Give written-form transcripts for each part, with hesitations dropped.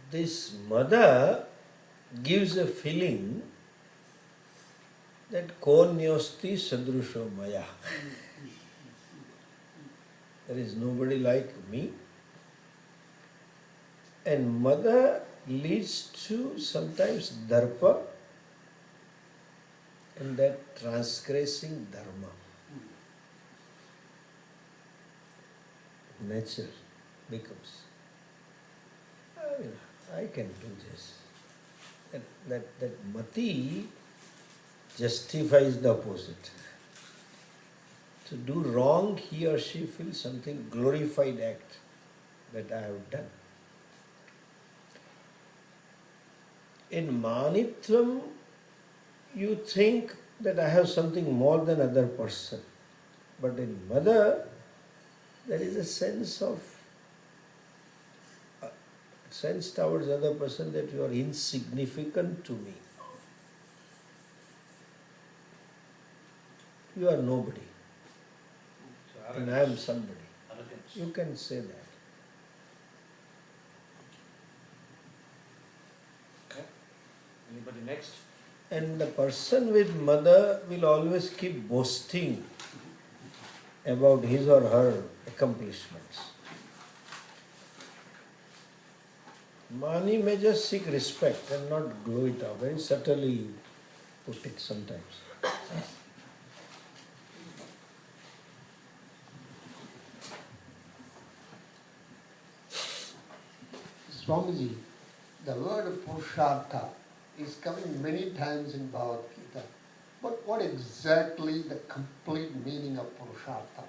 This mother gives a feeling that konyosti sadrusho maya. There is nobody like me. And mother leads to sometimes darpa and that transgressing dharma. Nature becomes, I can do this. That mati justifies the opposite. To do wrong, he or she feels something glorified act that I have done. In manitvam, you think that I have something more than other person. But in mother, there is a sense towards other person that you are insignificant to me. You are nobody. And I am somebody. Arrogance. You can say that. Okay. Anybody next? And the person with mother will always keep boasting about his or her accomplishments. Mani may just seek respect and not glow it up. Very subtly put it sometimes. Swamiji, the word Purushartha is coming many times in Bhagavad Gita. But what exactly the complete meaning of Purushartha?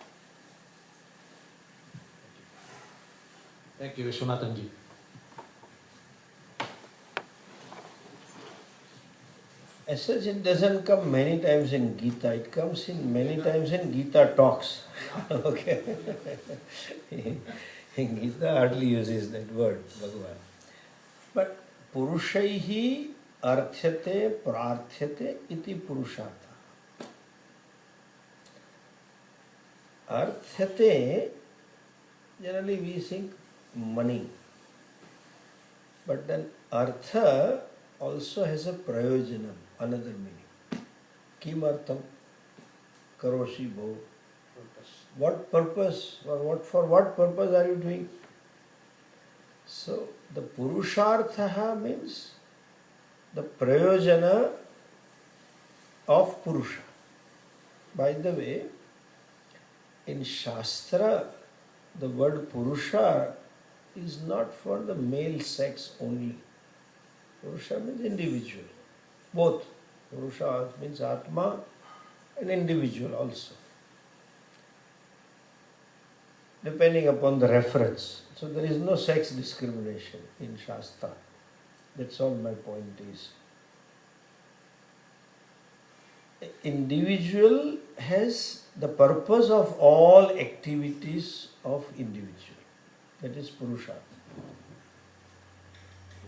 Thank you, Vishwanathanji. As such, it doesn't come many times in Gita. It comes in many times in Gita talks. Okay. In Gita hardly uses that word, Bhagavan. But Purushaihi arthyate prarthyate iti purushartha. Arthyate, generally we think money. But then artha also has a prayojanam, another meaning. Kimartham karoshi bho. What purpose or for what purpose are you doing? So the Purushartha means the prayojana of Purusha. By the way, in Shastra, the word Purusha is not for the male sex only. Purusha means individual. Both. Purusha means Atma and individual also. Depending upon the reference. So there is no sex discrimination in Shastra. That's all my point is. Individual has the purpose of all activities of individual. That is Purusha.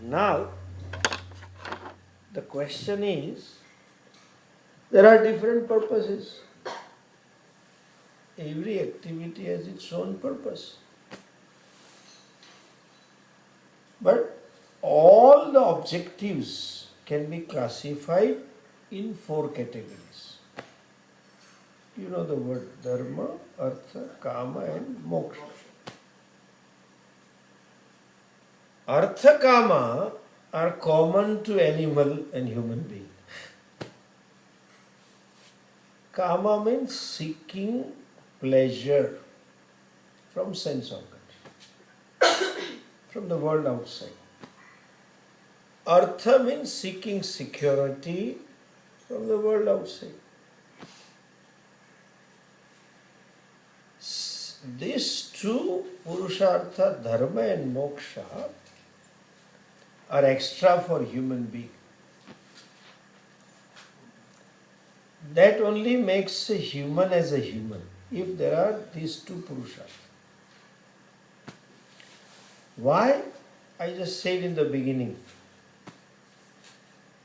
Now, the question is, there are different purposes. Every activity has its own purpose. But all the objectives can be classified in 4 categories. You know the word dharma, artha, kama and moksha. Artha, kama are common to animal and human being. Kama means seeking pleasure from sense organs, from the world outside. Artha means seeking security from the world outside. These two, Purushartha, Dharma and Moksha, are extra for human being. That only makes a human as a human, if there are these two Purushartha. Why? I just said in the beginning,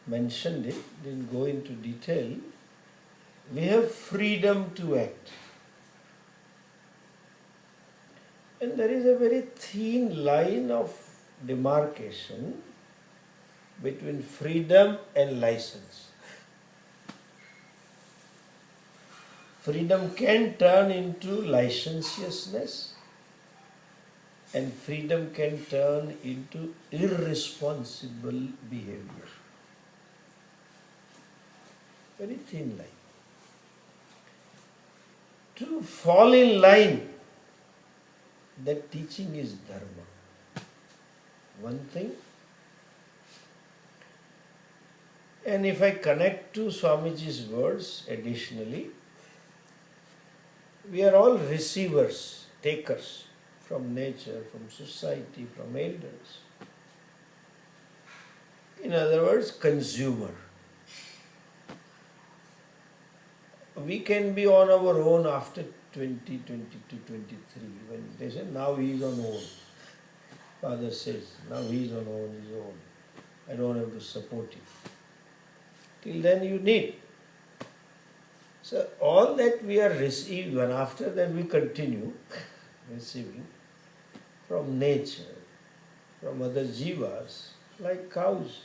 mentioned it, didn't go into detail. We have freedom to act. And there is a very thin line of demarcation between freedom and license. Freedom can turn into licentiousness, and freedom can turn into irresponsible behavior. Very thin line. To fall in line, that teaching is dharma. One thing. And if I connect to Swamiji's words additionally, we are all receivers, takers from nature, from society, from elders. In other words, consumer. We can be on our own after 20, 22, 23. When they say, now he is on own. Father says, now he is on his own. I don't have to support him. Till then you need. So all that we are receiving, and after that we continue receiving from nature, from other jivas, like cows.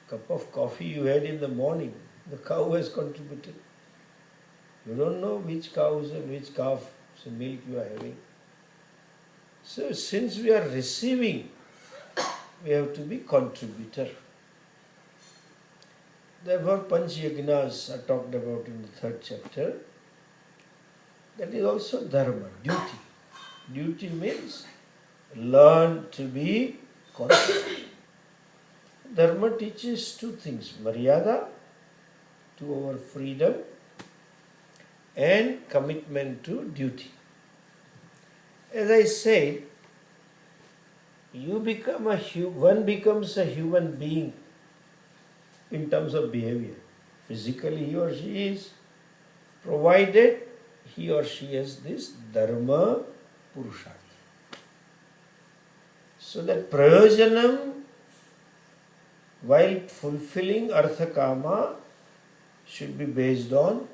Cup of coffee you had in the morning, the cow has contributed. You don't know which cows and which calf's milk you are having. So since we are receiving, we have to be contributor. Therefore, Panch Yagnas are talked about in the 3rd chapter. That is also dharma, duty. Duty means learn to be contributor. Dharma teaches two things: maryada, to our freedom, and commitment to duty. As I said, one becomes a human being in terms of behavior. Physically he or she is, provided he or she has this dharma purushartha. So that prayojanam, while fulfilling artha kama, should be based on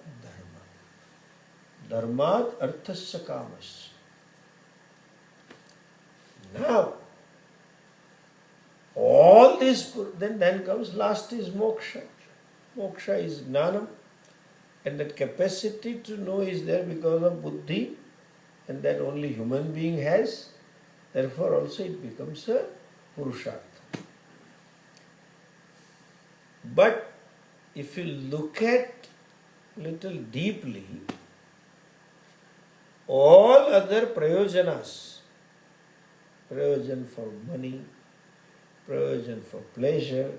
dharma. Dharmat arthasya kamasya. Now, all this, then comes last is moksha. Moksha is jnanam, and that capacity to know is there because of buddhi, and that only human being has. Therefore also it becomes a purushartha. But if you look at little deeply, all other prayojanas, prayojan for money, prayojan for pleasure,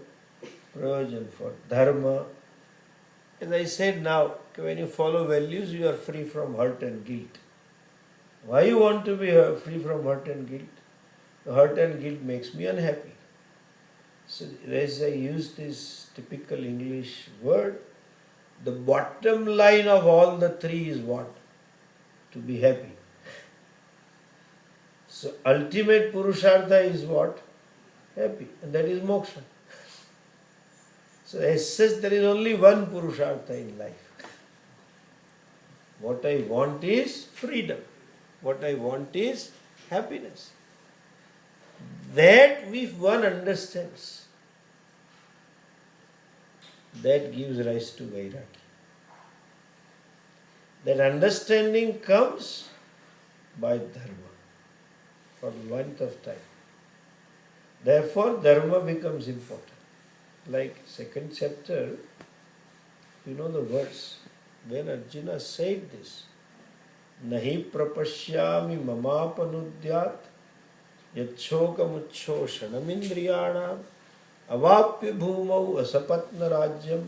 prayojan for dharma. As I said now, when you follow values, you are free from hurt and guilt. Why you want to be free from hurt and guilt? The hurt and guilt makes me unhappy. So as I use this typical English word, the bottom line of all the three is what? To be happy. So ultimate purushartha is what? Happy. And that is moksha. So as such, there is only one purushartha in life. What I want is freedom. What I want is happiness. That if one understands, that gives rise to vairagya. That understanding comes by dharma for length of time. Therefore, dharma becomes important. Like 2nd chapter, you know the verse, when Arjuna said this, Nahi prapashyami mamapanudyat yachhokamuchho shanamindriyanam avapya bhumau asapatna rajyam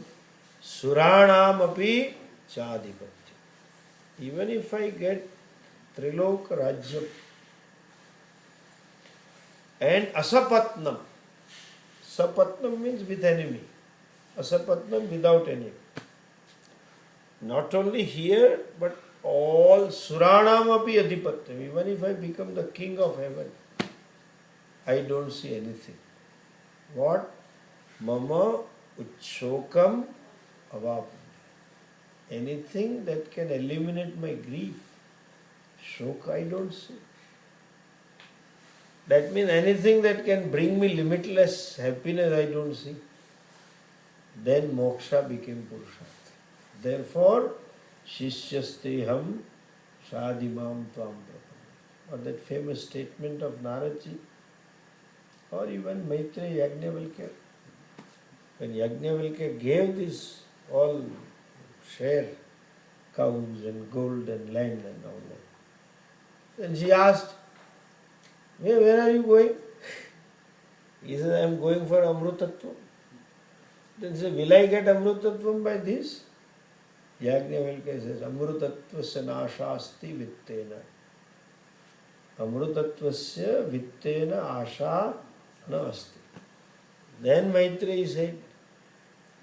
suranam api chadipatya. Even if I get Trilok Rajyam and Asapatnam, Sapatnam means with enemy, Asapatnam without enemy. Not only here, but all Suranam api adhipatyam. Even if I become the king of heaven, I don't see anything. What? Mama uchokam avapam. Anything that can eliminate my grief, shoka I don't see. That means anything that can bring me limitless happiness I don't see. Then moksha became purushartha. Therefore, shishyasteham sadimam tvam prapanna. Or that famous statement of Naradji, or even Maitreya Yajnavalkya. When Yajnavalkya gave this all share, cows and gold and land and all that, then she asked, where are you going? He said, I am going for Amrutatvam. Then say, will I get Amrutatvam by this? Yajnavalkya says, Amrutatvasya nashasti vittena. Amrutatvasya vittena asha na asti. Then Maitreya said,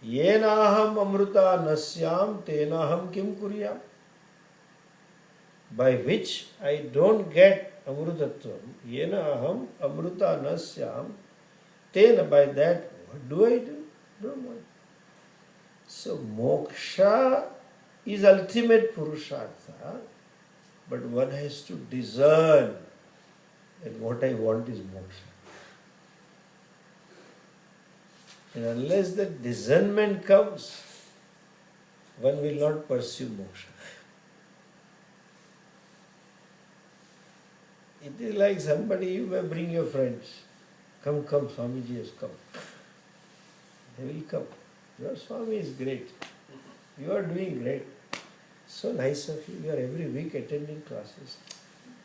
Yenaham amruta nasyam tenaham kim kuryam. By which I don't get amrutatvam. Yenaham amruta nasyam tena. By that, what do I do? Don't want. So moksha is ultimate purushartha, but one has to discern that what I want is moksha. And unless that discernment comes, one will not pursue moksha. It is like somebody, you may bring your friends. Come, Swamiji has come. They will come. Your Swami is great. You are doing great. So nice of you. You are every week attending classes.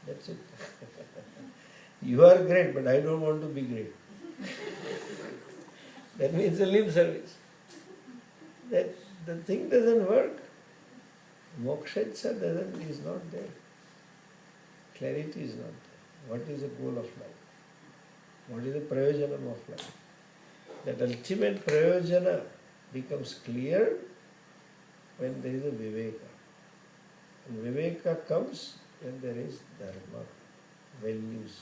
That's it. You are great, but I don't want to be great. That means a lip service. That the thing doesn't work. Moksha is not there. Clarity is not there. What is the goal of life? What is the prayojanam of life? That ultimate prayojana becomes clear when there is a viveka. And viveka comes when there is dharma, values.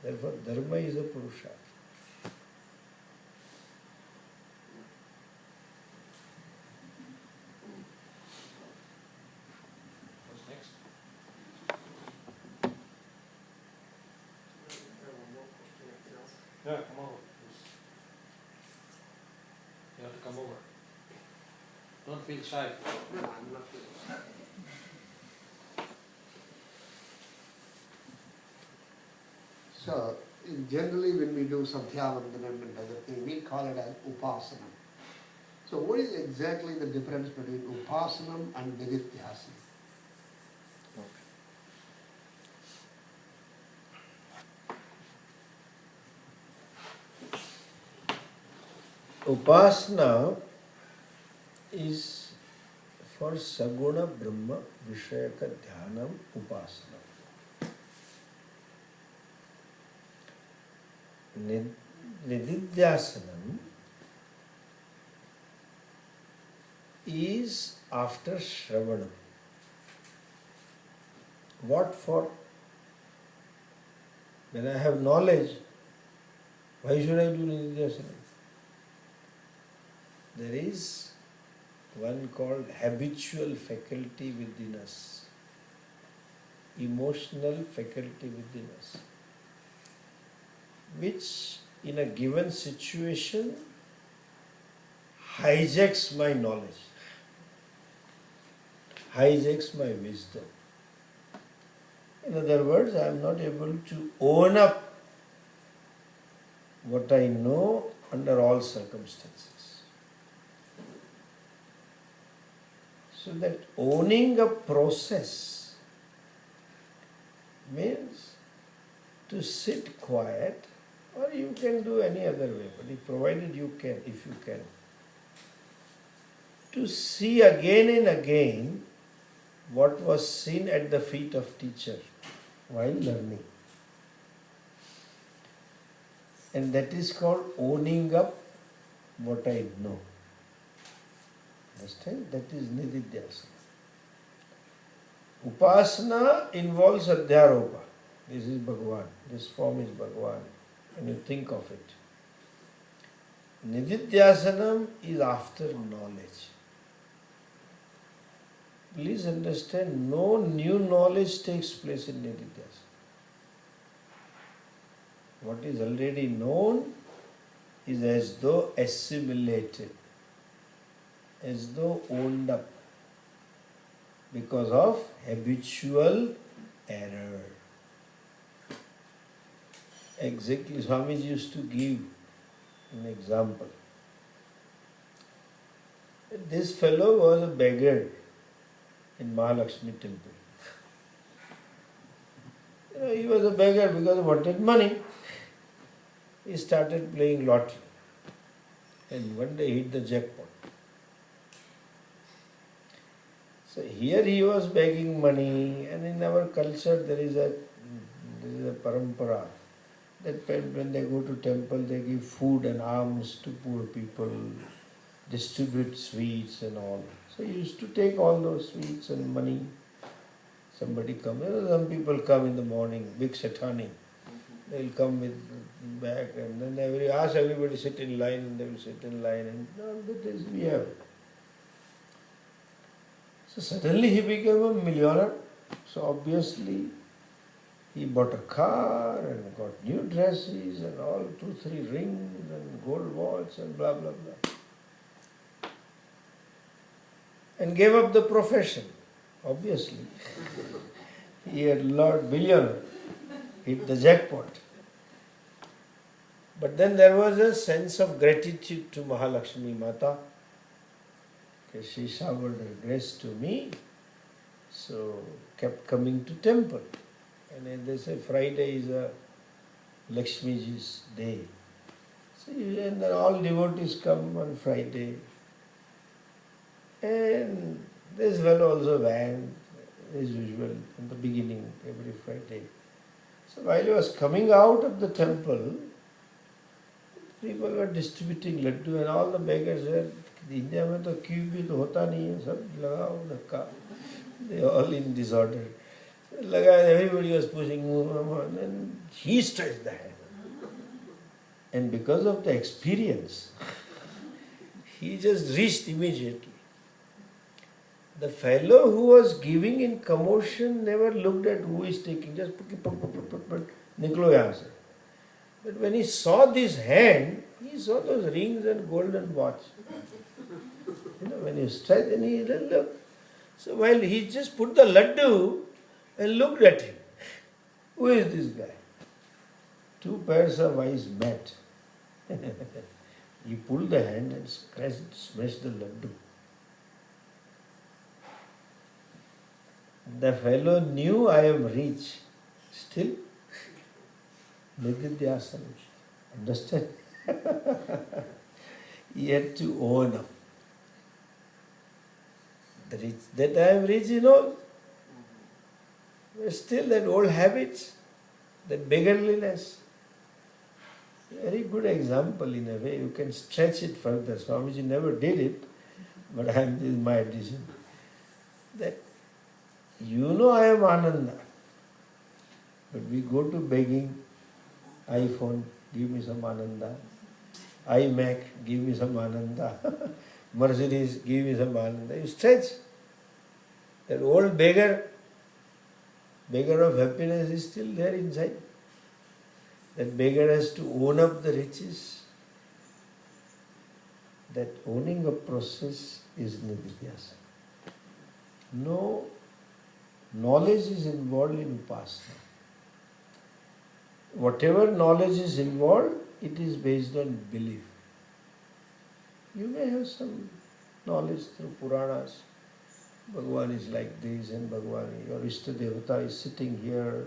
Therefore, dharma is a purushartha. What's next? Yeah, come over. You have to come over. Don't feel shy. No, I'm not feeling shy. So, generally when we do Sandhyavandanam and other thing, we call it as Upasanam. So what is exactly the difference between Upasanam and Nididhyasana? Upasana is for Saguna Brahma Vishayaka Dhyanam Upasana. Nididhyasanam is after Shravanam. What for? When I have knowledge, why should I do Nididhyasanam? There is one called habitual faculty within us, emotional faculty within us, which in a given situation hijacks my knowledge, hijacks my wisdom. In other words, I am not able to own up what I know under all circumstances. So that owning a process means to sit quiet, or you can do any other way, but provided you can, if you can, to see again and again what was seen at the feet of teacher while learning. And that is called owning up what I know. Understand? That is Nididhyasana. Upasana involves Adhyaropa. This is Bhagavan. This form is Bhagavan. When you think of it. Nididhyasanam is after knowledge. Please understand, no new knowledge takes place in Nididhyasana. What is already known is as though assimilated, as though owned up because of habitual error. Exactly, Swamiji used to give an example. This fellow was a beggar in Mahalakshmi temple. He was a beggar because he wanted money. He started playing lottery and one day hit the jackpot. So here he was begging money, and in our culture there is a parampara that when they go to temple they give food and alms to poor people, distribute sweets and all. So he used to take all those sweets and money. Somebody come, some people come in the morning, big satani. They'll come with bag and then they will ask everybody to sit in line, and they will sit in line, and all that is we have. So suddenly he became a millionaire. So obviously he bought a car and got new dresses and all 2-3 rings and gold watch and blah blah blah. And gave up the profession. Obviously. He had Lord billionaire, hit the jackpot. But then there was a sense of gratitude to Mahalakshmi Mata. She showered her grace to me, so kept coming to temple. And they say Friday is a Lakshmiji's day. So and then all devotees come on Friday. And this fellow also went, as usual, in the beginning, every Friday. So while he was coming out of the temple, people were distributing laddu and all the beggars were, India mein to queue bhi to hota nahi hai, sab lagao dhakka. They were all in disorder. Everybody was pushing, and he stretched the hand. And because of the experience, he just reached immediately. The fellow who was giving in commotion never looked at who is taking, just niklo yahan se. But when he saw this hand, he saw those rings and golden watch. When you stretch and he looked. So while he just put the laddu and looked at him, who is this guy? 2 pairs of eyes met. He pulled the hand and smashed the laddu. The fellow knew I am rich. Still, Nididhyasana. Understand? He had to own up. That I am rich, but still that old habits, that beggarliness. Very good example in a way. You can stretch it further. Swamiji never did it, but this is my addition. That I am Ananda, but we go to begging, iPhone, give me some Ananda, iMac, give me some Ananda, Mercedes, give me some Ananda. You stretch. That old beggar of happiness is still there inside. That beggar has to own up the riches. That owning a process is nididhyasana. No knowledge is involved in upasana. Whatever knowledge is involved, it is based on belief. You may have some knowledge through Puranas. Bhagavan is like this, and Bhagavan, your Ishta Devata is sitting here.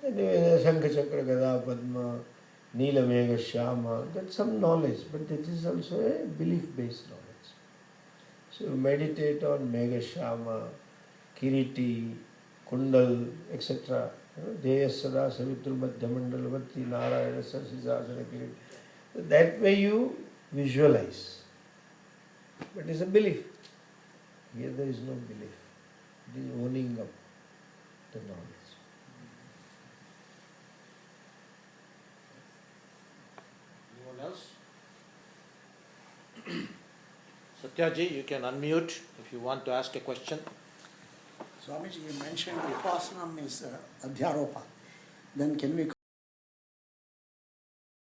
Anyway, Shankha Chakra Gada Padma, Nila Megha Shyama, that's some knowledge, but that is also a belief-based knowledge. So you meditate on Megha Shyama, Kiriti, Kundal, etc. Deya Sada Savitru Madhyamandalavati Narayana Sarsisasana Kiriti. That way you visualize. But it's a belief. Here there is no belief. It is owning up the knowledge. Anyone else? Satyaji, you can unmute if you want to ask a question. Swamiji, you mentioned Upasanam is Adhyaropa. Then can we